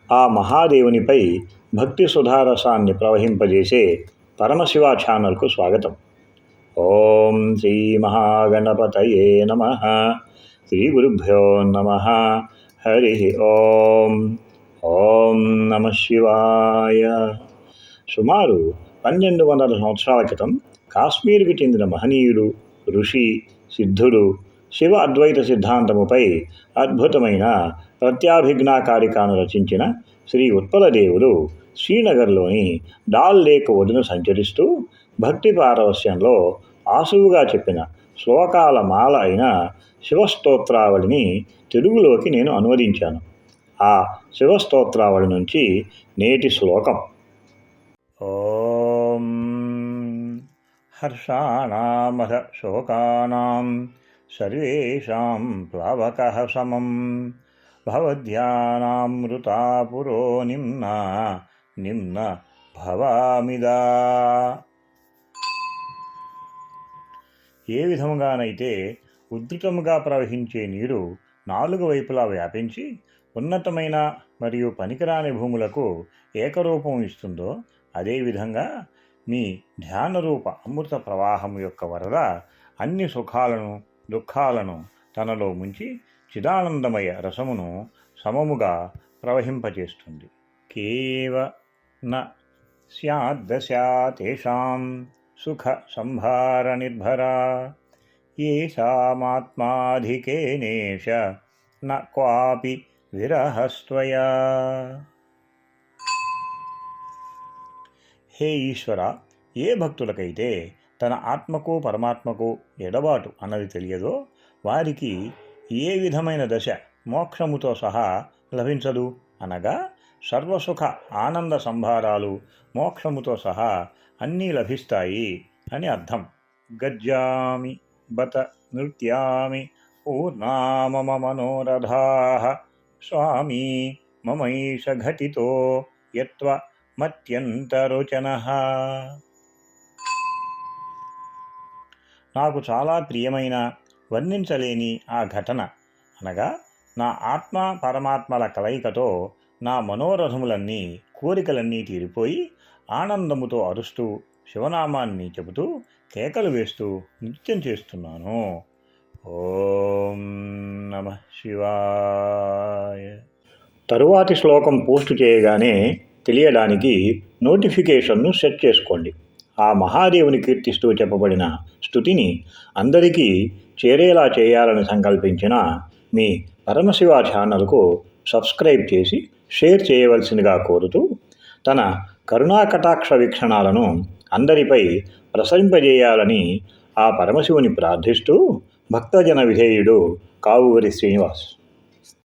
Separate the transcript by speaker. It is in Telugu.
Speaker 1: ఆ మహాదేవునిపై భక్తి సుధారసాన్ని ప్రవహింపజేసే పరమశివ ఛానల్కు స్వాగతం. ఓం శ్రీ మహాగణపతయే నమః. శ్రీ గురుభ్యో నమః. హరి ఓం. ఓం నమః శివాయ. సుమారు 1200 సంవత్సరాల క్రితం కాశ్మీర్కి చెందిన మహనీయుడు, ఋషి, సిద్ధుడు శివ అద్వైత సిద్ధాంతముపై అద్భుతమైన ప్రత్యాభిజ్ఞాకారికాను రచించిన శ్రీ ఉత్పలదేవుడు శ్రీనగర్లోని డాల్ లేక్ ఒడ్డున సంచరిస్తూ భక్తి పారవస్యంలో ఆసువుగా చెప్పిన శ్లోకాల మాల అయిన శివస్తోత్రావళిని తెలుగులోకి నేను అనువదించాను. ఆ శివస్తోత్రావళి నుంచి నేటి శ్లోకం. ఓం హర్షాణామథ శోకానాం సర్వేషాం ప్లవకః సమం భవద్యానామృతాపురో నిమ్న భవామిదా. ఏ విధముగానైతే ఉధృతముగా ప్రవహించే నీరు 4 వైపులా వ్యాపించి ఉన్నతమైన మరియు పనికిరాని భూములకు ఏకరూపం ఇస్తుందో, అదేవిధంగా మీ ధ్యానరూప అమృత ప్రవాహం యొక్క వరద అన్ని సుఖాలను దుఃఖాలను తనలో ముంచి చిదానందమయ రసమును సమముగా ప్రవహింపచేస్తుంది. కేవ న స్యాద్దశాతేషాం సుఖ సంభార నిర్భరా ఏషామాత్మాధికేనేష న క్వాపి విరహస్త్వయా. హే ఈశ్వర, ఏ భక్తులకైతే తన ఆత్మకు పరమాత్మకు ఎడబాటు అన్నది తెలియదో వారికి ఏ విధమైన దశ మోక్షముతో సహా లభించదు. అనగా సర్వసుఖ ఆనంద సంభారాలు మోక్షముతో సహా అన్నీ లభిస్తాయి అని అర్థం. గజ్జామి బత నృత్యామి పూర్ణామమ మనోరథాః స్వామి మమైష ఘటితో యత్వ మత్యంతరోచనః. నాకు చాలా ప్రియమైన వర్ణించలేని ఆ ఘటన అనగా నా ఆత్మ పరమాత్మల కలయికతో నా మనోరథములన్నీ కోరికలన్నీ తీరిపోయి ఆనందముతో అరుస్తూ శివనామాన్ని చెబుతూ కేకలు వేస్తూ నృత్యం చేస్తున్నాను. ఓం నమః శివాయ. తరువాతి శ్లోకం పోస్టు చేయగానే తెలియడానికి నోటిఫికేషన్ను సెట్ చేసుకోండి. ఆ మహాదేవుని కీర్తిస్తూ చెప్పబడిన స్తుతిని అందరికీ చేరేలా చేయాలని సంకల్పించిన మీ పరమశివ ఛానల్కు సబ్స్క్రైబ్ చేసి షేర్ చేయవలసిందిగా కోరుతూ, తన కరుణాకటాక్ష వీక్షణాలను అందరిపై ప్రసరింపజేయాలని ఆ పరమశివుని ప్రార్థిస్తూ భక్తజన విధేయుడు కావువరి శ్రీనివాస్.